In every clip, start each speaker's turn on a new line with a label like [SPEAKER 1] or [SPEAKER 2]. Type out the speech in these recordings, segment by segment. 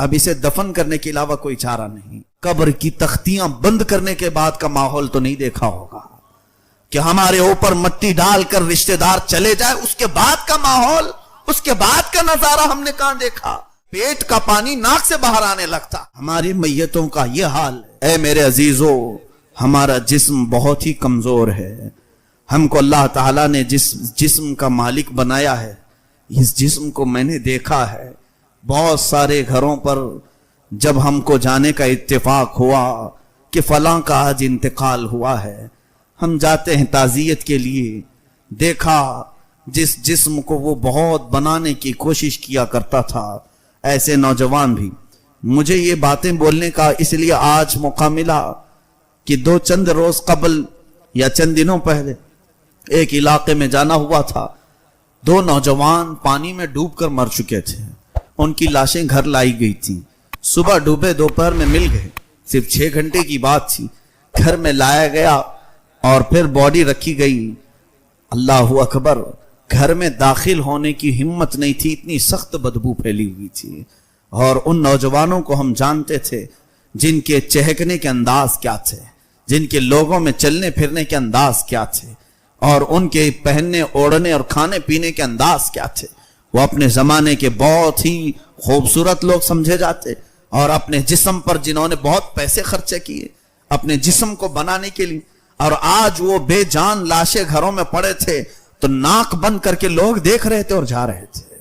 [SPEAKER 1] اب اسے دفن کرنے کے علاوہ کوئی چارہ نہیں. قبر کی تختیاں بند کرنے کے بعد کا ماحول تو نہیں دیکھا ہوگا کہ ہمارے اوپر مٹی ڈال کر رشتہ دار چلے جائے. اس کے بعد کا ماحول, اس کے بعد کا نظارہ ہم نے کہاں دیکھا؟ پیٹ کا پانی ناک سے باہر آنے لگتا. ہماری میتوں کا یہ حال ہے. اے میرے عزیزو, ہمارا جسم بہت ہی کمزور ہے. ہم کو اللہ تعالیٰ نے جس جسم کا مالک بنایا ہے, اس جسم کو میں نے دیکھا ہے. بہت سارے گھروں پر جب ہم کو جانے کا اتفاق ہوا کہ فلاں کا آج انتقال ہوا ہے, ہم جاتے ہیں تعزیت کے لیے. دیکھا جس جسم کو وہ بہت بنانے کی کوشش کیا کرتا تھا, ایسے نوجوان بھی. مجھے یہ باتیں بولنے کا اس لیے آج موقع ملا کہ چند روز قبل یا چند دنوں پہلے ایک علاقے میں جانا ہوا تھا. 2 نوجوان پانی میں ڈوب کر مر چکے تھے. ان کی لاشیں گھر لائی گئی تھی. صبح ڈوبے, دوپہر میں مل گئے. صرف 6 گھنٹے کی بات تھی. گھر میں لایا گیا اور پھر باڈی رکھی گئی. اللہ اکبر, گھر میں داخل ہونے کی ہمت نہیں تھی, اتنی سخت بدبو پھیلی ہوئی تھی. اور ان نوجوانوں کو ہم جانتے تھے جن کے چہکنے کے انداز کیا تھے, جن کے لوگوں میں چلنے پھرنے کے انداز کیا تھے, اور ان کے پہننے اوڑھنے اور کھانے پینے کے انداز کیا تھے. وہ اپنے زمانے کے بہت ہی خوبصورت لوگ سمجھے جاتے, اور اپنے جسم پر جنہوں نے بہت پیسے خرچے کیے اپنے جسم کو بنانے کے لیے, اور آج وہ بے جان لاشیں گھروں میں پڑے تھے تو ناک بند کر کے لوگ دیکھ رہے تھے اور جا رہے تھے.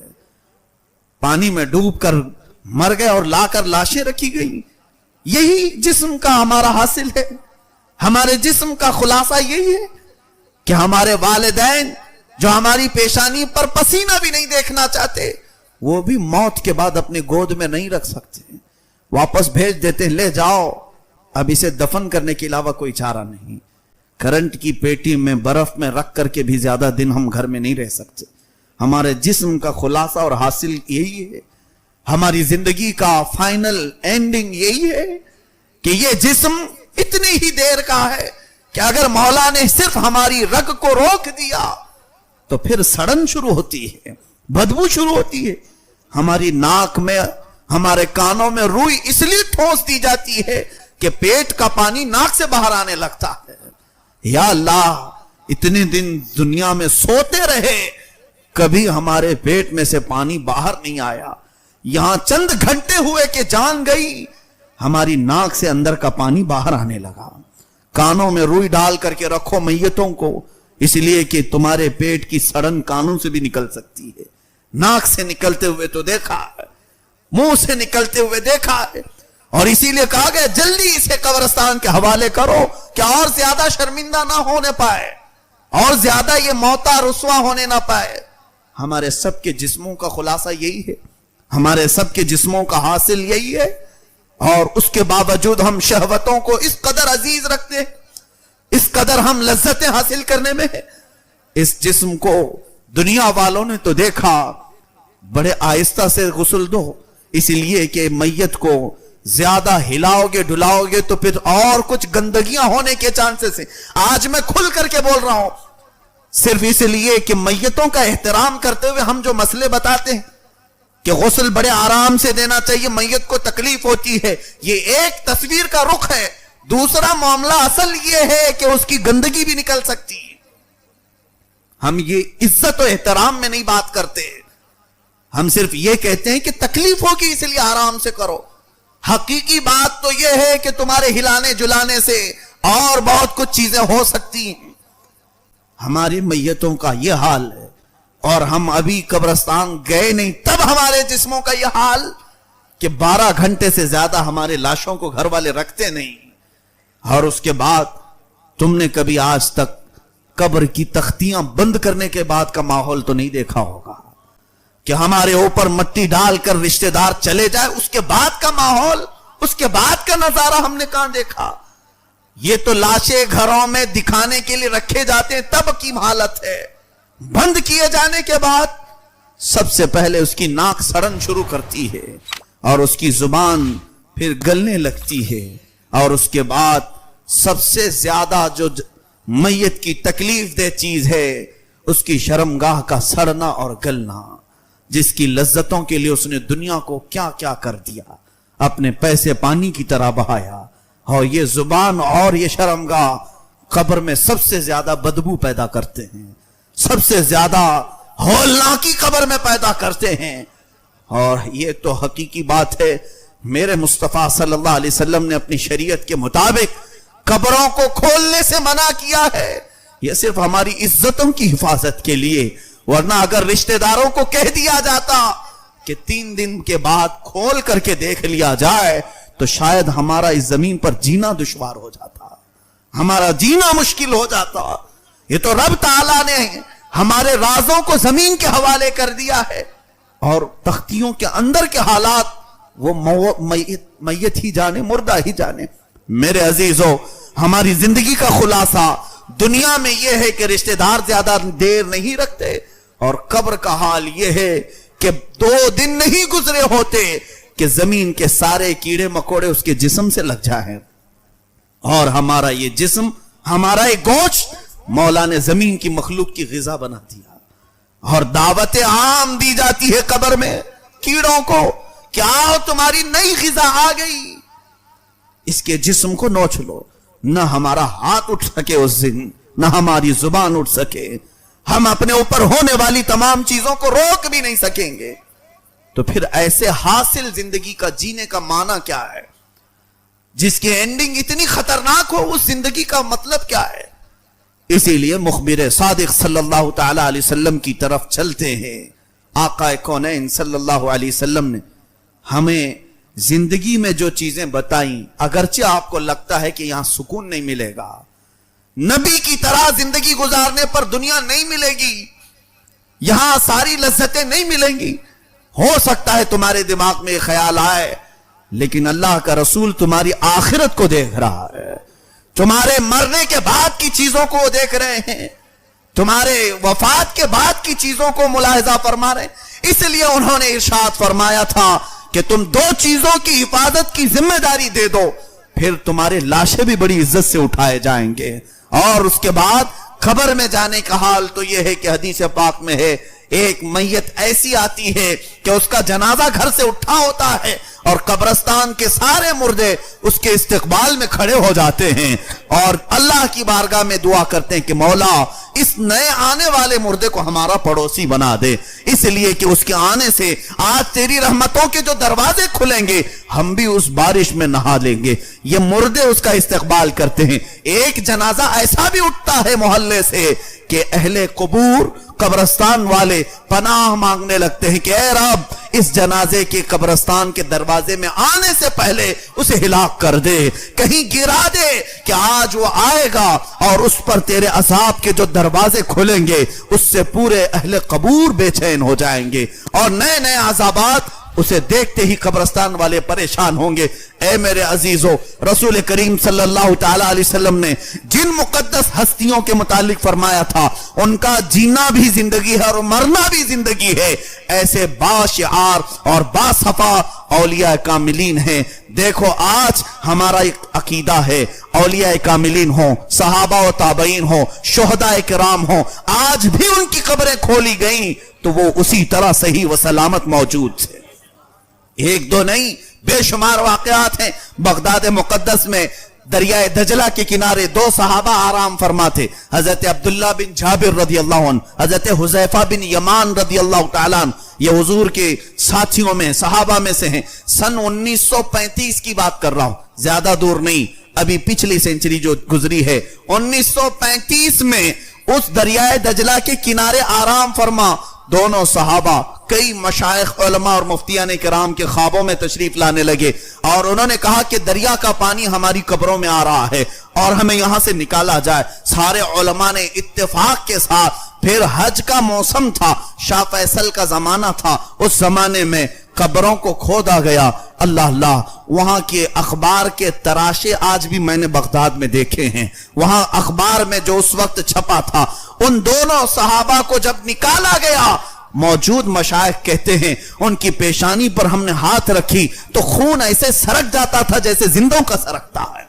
[SPEAKER 1] پانی میں ڈوب کر مر گئے اور لا کر لاشیں رکھی گئی. یہی جسم کا ہمارا حاصل ہے. ہمارے جسم کا خلاصہ یہی ہے کہ ہمارے والدین جو ہماری پیشانی پر پسینہ بھی نہیں دیکھنا چاہتے, وہ بھی موت کے بعد اپنے گود میں نہیں رکھ سکتے, واپس بھیج دیتے, لے جاؤ. اب اسے دفن کرنے کے علاوہ کوئی چارہ نہیں. کرنٹ کی پیٹی میں برف میں رکھ کر کے بھی زیادہ دن ہم گھر میں نہیں رہ سکتے. ہمارے جسم کا خلاصہ اور حاصل یہی ہے. ہماری زندگی کا فائنل اینڈنگ یہی ہے کہ یہ جسم اتنی ہی دیر کا ہے کہ اگر مولا نے صرف ہماری رگ کو روک دیا تو پھر سڑن شروع ہوتی ہے, بدبو شروع ہوتی ہے. ہماری ناک میں, ہمارے کانوں میں روئی اس لیے ٹھونس دی جاتی ہے کہ پیٹ کا پانی ناک سے باہر آنے لگتا ہے. یا اللہ, اتنے دن دنیا میں سوتے رہے, کبھی ہمارے پیٹ میں سے پانی باہر نہیں آیا. یہاں چند گھنٹے ہوئے کہ جان گئی, ہماری ناک سے اندر کا پانی باہر آنے لگا. کانوں میں روئی ڈال کر کے رکھو میتوں کو, اس لیے کہ تمہارے پیٹ کی سڑن کانوں سے بھی نکل سکتی ہے. ناک سے نکلتے ہوئے تو دیکھا ہے, منہ سے نکلتے ہوئے دیکھا ہے, اور اسی لیے کہا گیا جلدی اسے قبرستان کے حوالے کرو کہ اور زیادہ شرمندہ نہ ہونے پائے, اور زیادہ یہ موتا رسوا ہونے نہ پائے. ہمارے سب کے جسموں کا خلاصہ یہی ہے, ہمارے سب کے جسموں کا حاصل یہی ہے, اور اس کے باوجود ہم شہوتوں کو اس قدر عزیز رکھتے ہیں, اس قدر ہم لذتیں حاصل کرنے میں ہیں. اس جسم کو دنیا والوں نے تو دیکھا, بڑے آہستہ سے غسل دو, اس لیے کہ میت کو زیادہ ہلاؤ گے ڈلاؤ گے تو پھر اور کچھ گندگیاں ہونے کے چانسز ہیں. آج میں کھل کر کے بول رہا ہوں صرف اس لیے کہ میتوں کا احترام کرتے ہوئے ہم جو مسئلے بتاتے ہیں کہ غسل بڑے آرام سے دینا چاہیے, میت کو تکلیف ہوتی ہے, یہ ایک تصویر کا رخ ہے. دوسرا معاملہ اصل یہ ہے کہ اس کی گندگی بھی نکل سکتی ہے. ہم یہ عزت و احترام میں نہیں بات کرتے, ہم صرف یہ کہتے ہیں کہ تکلیف ہوگی اس لیے آرام سے کرو. حقیقی بات تو یہ ہے کہ تمہارے ہلانے جلانے سے اور بہت کچھ چیزیں ہو سکتی ہیں. ہماری میتوں کا یہ حال ہے, اور ہم ابھی قبرستان گئے نہیں تب ہمارے جسموں کا یہ حال کہ 12 گھنٹے سے زیادہ ہمارے لاشوں کو گھر والے رکھتے نہیں. اور اس کے بعد تم نے کبھی آج تک قبر کی تختیاں بند کرنے کے بعد کا ماحول تو نہیں دیکھا ہوگا کہ ہمارے اوپر مٹی ڈال کر رشتہ دار چلے جائے. اس کے بعد کا ماحول, اس کے بعد کا نظارہ ہم نے کہاں دیکھا؟ یہ تو لاشیں گھروں میں دکھانے کے لیے رکھے جاتے ہیں تب کی حالت ہے. بند کیے جانے کے بعد سب سے پہلے اس کی ناک سڑن شروع کرتی ہے, اور اس کی زبان پھر گلنے لگتی ہے, اور اس کے بعد سب سے زیادہ جو میت کی تکلیف دہ چیز ہے اس کی شرمگاہ کا سڑنا اور گلنا, جس کی لذتوں کے لیے اس نے دنیا کو کیا کیا کر دیا. اپنے پیسے پانی کی طرح بہایا، اور یہ زبان اور یہ شرمگاہ قبر میں سب سے زیادہ بدبو پیدا کرتے ہیں، سب سے زیادہ ہولناکی قبر میں پیدا کرتے ہیں۔ اور یہ تو حقیقی بات ہے، میرے مصطفیٰ صلی اللہ علیہ وسلم نے اپنی شریعت کے مطابق قبروں کو کھولنے سے منع کیا ہے، یہ صرف ہماری عزتوں کی حفاظت کے لیے، ورنہ اگر رشتہ داروں کو کہہ دیا جاتا کہ 3 دن کے بعد کھول کر کے دیکھ لیا جائے تو شاید ہمارا اس زمین پر جینا دشوار ہو جاتا، ہمارا جینا مشکل ہو جاتا۔ یہ تو رب تعالیٰ نے ہمارے رازوں کو زمین کے حوالے کر دیا ہے، اور تختیوں کے اندر کے حالات وہ میت ہی جانے، مردہ ہی جانے۔ میرے عزیزو، ہماری زندگی کا خلاصہ دنیا میں یہ ہے کہ رشتہ دار زیادہ دیر نہیں رکھتے، اور قبر کا حال یہ ہے کہ 2 دن نہیں گزرے ہوتے کہ زمین کے سارے کیڑے مکوڑے اس کے جسم سے لگ جائیں، اور ہمارا یہ جسم، ہمارا یہ گوشت مولا نے زمین کی مخلوق کی غذا بنا دیا، اور دعوت عام دی جاتی ہے قبر میں کیڑوں کو کہ آؤ تمہاری نئی غذا آ گئی، اس کے جسم کو نوچ لو۔ نہ ہمارا ہاتھ اٹھ سکے اس دن، نہ ہماری زبان اٹھ سکے، ہم اپنے اوپر ہونے والی تمام چیزوں کو روک بھی نہیں سکیں گے۔ تو پھر ایسے حاصل زندگی کا جینے کا معنی کیا ہے، جس کی اینڈنگ اتنی خطرناک ہو؟ اس زندگی کا مطلب کیا ہے؟ اسی لیے مخبر صادق صلی اللہ تعالی علیہ وسلم کی طرف چلتے ہیں۔ آقا کونین صلی اللہ علیہ وسلم نے ہمیں زندگی میں جو چیزیں بتائیں، اگرچہ آپ کو لگتا ہے کہ یہاں سکون نہیں ملے گا، نبی کی طرح زندگی گزارنے پر دنیا نہیں ملے گی، یہاں ساری لذتیں نہیں ملیں گی، ہو سکتا ہے تمہارے دماغ میں خیال آئے، لیکن اللہ کا رسول تمہاری آخرت کو دیکھ رہا ہے، تمہارے مرنے کے بعد کی چیزوں کو دیکھ رہے ہیں، تمہارے وفات کے بعد کی چیزوں کو ملاحظہ فرما رہے ہیں۔ اس لیے انہوں نے ارشاد فرمایا تھا کہ تم 2 چیزوں کی حفاظت کی ذمہ داری دے دو، پھر تمہارے لاشیں بھی بڑی عزت سے اٹھائے جائیں گے۔ اور اس کے بعد قبر میں جانے کا حال تو یہ ہے کہ حدیث پاک میں ہے، ایک میت ایسی آتی ہے کہ اس کا جنازہ گھر سے اٹھا ہوتا ہے، اور قبرستان کے سارے مردے اس کے استقبال میں کھڑے ہو جاتے ہیں، اور اللہ کی بارگاہ میں دعا کرتے ہیں کہ مولا اس نئے آنے والے مردے کو ہمارا پڑوسی بنا دے، اس لیے کہ اس کے آنے سے آج تیری رحمتوں کے جو دروازے کھلیں گے ہم بھی اس بارش میں نہا لیں گے۔ یہ مردے اس کا استقبال کرتے ہیں۔ ایک جنازہ ایسا بھی اٹھتا ہے محلے سے کہ اہل قبور، قبرستان والے پناہ مانگنے لگتے ہیں کہ اے رب اس جنازے کے قبرستان کے دروازے میں آنے سے پہلے اسے ہلاک کر دے، کہیں گرا دے کہ آج وہ آئے گا اور اس پر تیرے عذاب کے جو دروازے کھلیں گے اس سے پورے اہل قبور بے چین ہو جائیں گے، اور نئے نئے عذابات اسے دیکھتے ہی قبرستان والے پریشان ہوں گے۔ اے میرے عزیزو، رسول کریم صلی اللہ تعالی علیہ وسلم نے جن مقدس ہستیوں کے متعلق فرمایا تھا ان کا جینا بھی زندگی ہے اور مرنا بھی زندگی ہے، ایسے باشعار اور باصفا اولیاء کاملین ہیں۔ دیکھو آج ہمارا ایک عقیدہ ہے، اولیاء کاملین ہوں، صحابہ و تابعین ہوں، شہداء کرام ہوں، آج بھی ان کی قبریں کھولی گئیں تو وہ اسی طرح صحیح و سلامت موجود تھے۔ 1-2 نہیں، بے شمار واقعات ہیں۔ بغداد مقدس میں دریائے دجلہ کے کنارے 2 صحابہ آرام فرما تھے، حضرت عبداللہ بن جابر رضی اللہ عنہ، حضرت حذیفہ بن یمان رضی اللہ تعالیٰ عنہ، یہ حضور کے ساتھیوں میں، صحابہ میں سے ہیں۔ سن 1935 کی بات کر رہا ہوں، زیادہ دور نہیں، ابھی پچھلی سینچری جو گزری ہے، 1935 میں اس دریائے دجلہ کے کنارے آرام فرما دونوں صحابہ کئی مشائخ علماء اور مفتیان کرام کے خوابوں میں تشریف لانے لگے، اور انہوں نے کہا کہ دریا کا پانی ہماری قبروں میں آ رہا ہے اور ہمیں یہاں سے نکالا جائے۔ سارے علماء نے اتفاق کے ساتھ، پھر حج کا موسم تھا، شاہ فیصل کا زمانہ تھا، اس زمانے میں قبروں کو کھودا گیا۔ اللہ اللہ، وہاں کے اخبار کے تراشے آج بھی میں نے بغداد میں دیکھے ہیں۔ وہاں اخبار میں جو اس وقت چھپا تھا، ان دونوں صحابہ کو جب نکالا گیا، موجود مشائخ کہتے ہیں ان کی پیشانی پر ہم نے ہاتھ رکھی تو خون ایسے سرک جاتا تھا جیسے زندوں کا سرکتا ہے،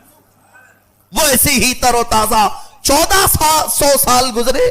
[SPEAKER 1] وہ ایسے ہی تر و تازہ۔ 1400 سال گزرے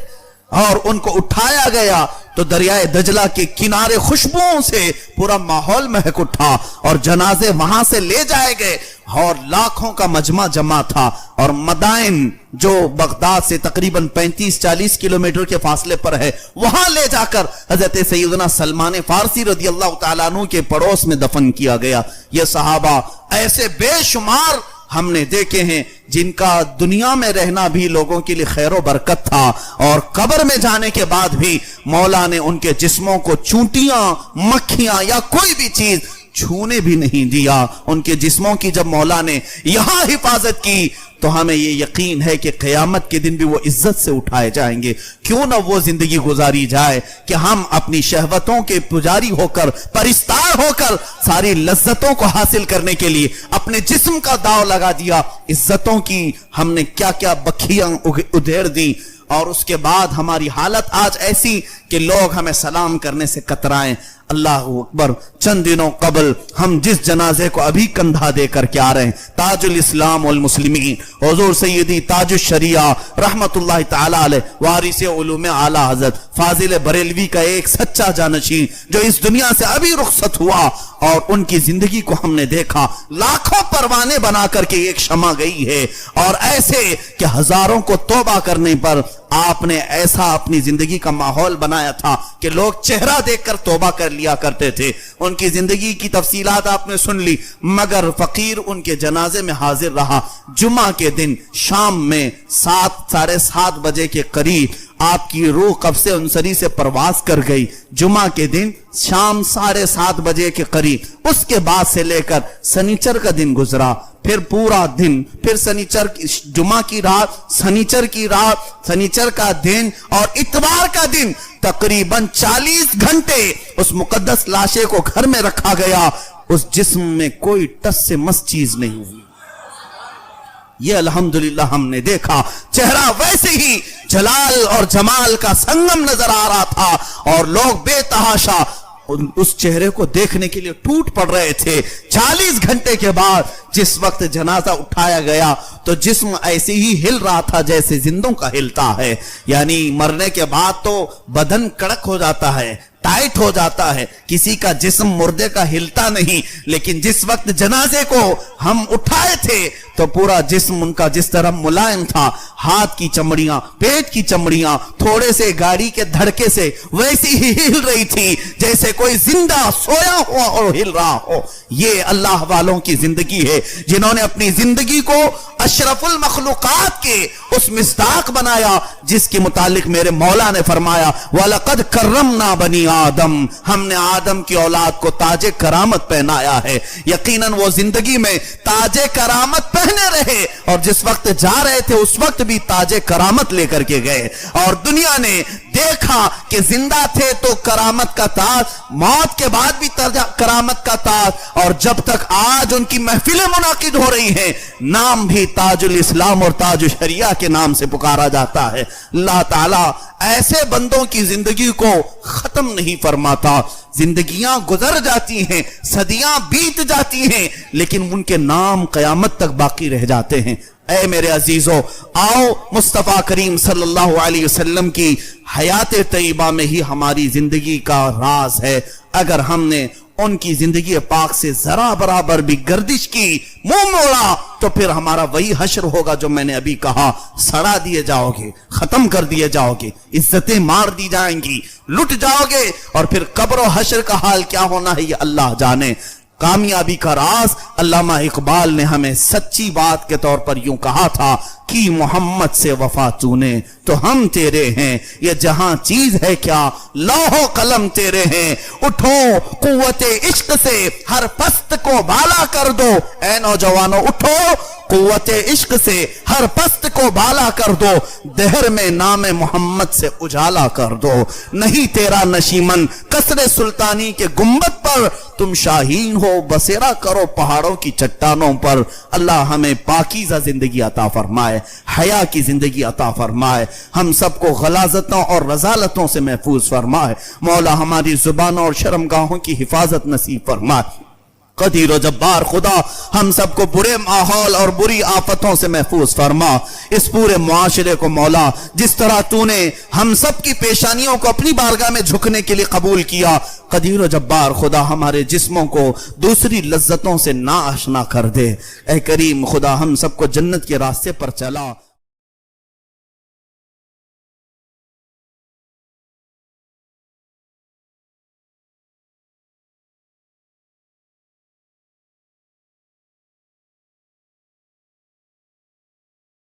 [SPEAKER 1] اور ان کو اٹھایا گیا تو دریائے دجلہ کے کنارے خوشبوؤں سے پورا ماحول مہک اٹھا اور جنازے وہاں سے لے جائے گئے اور لاکھوں کا مجمع جمع تھا اور مدائن جو بغداد سے تقریباً 35-40 کلومیٹر کے فاصلے پر ہے وہاں لے جا کر حضرت سیدنا سلمان فارسی رضی اللہ تعالیٰ عنہ کے پڑوس میں دفن کیا گیا. یہ صحابہ ایسے بے شمار ہم نے دیکھے ہیں جن کا دنیا میں رہنا بھی لوگوں کے لیے خیر و برکت تھا اور قبر میں جانے کے بعد بھی مولا نے ان کے جسموں کو چونٹیاں مکھیاں یا کوئی بھی چیز چھونے بھی نہیں دیا. ان کے جسموں کی جب مولا نے یہاں حفاظت کی تو ہمیں یہ یقین ہے کہ قیامت کے دن بھی وہ عزت سے اٹھائے جائیں گے. کیوں نہ وہ زندگی گزاری جائے کہ ہم اپنی شہوتوں کے پجاری ہو کر پرستار ہو کر ساری لذتوں کو حاصل کرنے کے لیے اپنے جسم کا داؤ لگا دیا. عزتوں کی ہم نے کیا کیا بکھیاں ادھیڑ دی اور اس کے بعد ہماری حالت آج ایسی کہ لوگ ہمیں سلام کرنے سے کترائیں. اللہ اکبر. چند دنوں قبل ہم جس جنازے کو ابھی کندھا دے کر کے آ رہے ہیں تاج الاسلام والمسلمین حضور سیدی تاج الشریعہ رحمت اللہ تعالی علیہ وارث علوم اعلی حضرت فاضل بریلوی کا ایک سچا جانشین جو اس دنیا سے ابھی رخصت ہوا اور ان کی زندگی کو ہم نے دیکھا لاکھوں پروانے بنا کر کے ایک شمع گئی ہے اور ایسے کہ ہزاروں کو توبہ کرنے پر آپ نے ایسا اپنی زندگی کا ماحول بنایا تھا کہ لوگ چہرہ دیکھ کر توبہ کر لیا کرتے تھے. ان کی زندگی کی تفصیلات آپ نے سن لی مگر فقیر ان کے جنازے میں حاضر رہا. جمعہ کے دن شام میں 7-7:30 بجے کے قریب آپ کی روح قبض انصری سے پرواز کر گئی. جمعہ کے دن شام 7:30 بجے کے قریب اس کے بعد سے لے کر سنیچر کا دن گزرا پھر پورا دن پھر سنیچر جمعہ کی رات سنیچر کی رات سنیچر کا دن اور اتوار کا دن تقریباً 40 گھنٹے اس مقدس لاشے کو گھر میں رکھا گیا. اس جسم میں کوئی ٹس سے مس چیز نہیں ہوئی. یہ الحمدللہ ہم نے دیکھا چہرہ ویسے ہی جلال اور جمال کا سنگم نظر آ رہا تھا اور لوگ بے تحاشا اس چہرے کو دیکھنے کے لیے ٹوٹ پڑ رہے تھے. 40 گھنٹے کے بعد جس وقت جنازہ اٹھایا گیا تو جسم ایسے ہی ہل رہا تھا جیسے زندوں کا ہلتا ہے. یعنی مرنے کے بعد تو بدن کڑک ہو جاتا ہے ٹائٹ ہو جاتا ہے کسی کا جسم مردے کا ہلتا نہیں لیکن جس وقت جنازے کو ہم اٹھائے تھے تو پورا جسم ان کا جس طرح ملائم تھا ہاتھ کی چمڑیاں پیٹ کی چمڑیاں تھوڑے سے گاڑی کے دھڑکے سے ویسی ہی ہل رہی تھی جیسے کوئی زندہ سویا ہوا اور ہل رہا ہو. یہ اللہ والوں کی زندگی ہے جنہوں نے اپنی زندگی کو اشرف المخلوقات کے اس مصداق بنایا جس کے متعلق میرے مولا نے فرمایا وَلَقَدْ كَرَّمْنَا بَنِي آدم ہم نے آدم کی اولاد کو تاج کرامت پہنایا ہے. یقیناً وہ زندگی میں تاج کرامت پہنے رہے اور جس وقت جا رہے تھے اس وقت بھی تاج کرامت لے کر کے گئے اور دنیا نے دیکھا کہ زندہ تھے تو کرامت کا تاج موت کے بعد بھی کرامت کا تاج اور جب تک آج ان کی محفلیں منعقد ہو رہی ہیں نام بھی تاج الاسلام اور تاج الشریعہ کے نام سے پکارا جاتا ہے. اللہ تعالیٰ ایسے بندوں کی زندگی کو ختم نہیں فرماتا. زندگیاں گزر جاتی ہیں صدیاں بیت جاتی ہیں لیکن ان کے نام قیامت تک باقی رہ جاتے ہیں. اے میرے عزیزو آؤ مصطفیٰ کریم صلی اللہ علیہ وسلم کی حیات طیبہ میں ہی ہماری زندگی کا راز ہے. اگر ہم نے ان کی زندگی پاک سے ذرا برابر بھی گردش کی منہ موڑا تو پھر ہمارا وہی حشر ہوگا جو میں نے ابھی کہا. سڑا دیے جاؤ گے ختم کر دیے جاؤ گے عزتیں مار دی جائیں گی لٹ جاؤ گے اور پھر قبر و حشر کا حال کیا ہونا ہے یہ اللہ جانے. کامیابی کا راز علامہ اقبال نے ہمیں سچی بات کے طور پر یوں کہا تھا کہ محمد سے وفا چونے تو ہم تیرے ہیں یہ جہاں چیز ہے کیا لوح و قلم تیرے ہیں. اٹھو قوت عشق سے ہر پست کو بالا کر دو. اے نوجوانوں اٹھو قوت عشق سے ہر پست کو بالا کر دو دہر میں نام محمد سے اجالا کر دو. نہیں تیرا نشیمن قصر سلطانی کے گنبد پر تم شاہین ہو بسیرا کرو پہاڑوں کی چٹانوں پر. اللہ ہمیں پاکیزہ زندگی عطا فرمائے حیا کی زندگی عطا فرمائے ہم سب کو غلاظتوں اور رذالتوں سے محفوظ فرمائے. مولا ہماری زبانوں اور شرمگاہوں کی حفاظت نصیب فرمائے. قدیر و جبار خدا ہم سب کو برے ماحول اور بری آفتوں سے محفوظ فرما. اس پورے معاشرے کو مولا جس طرح تو نے ہم سب کی پیشانیوں کو اپنی بارگاہ میں جھکنے کے لیے قبول کیا، قدیر و جبار خدا ہمارے جسموں کو دوسری لذتوں سے نا آشنا کر دے. اے کریم خدا ہم سب کو جنت کے راستے پر چلا.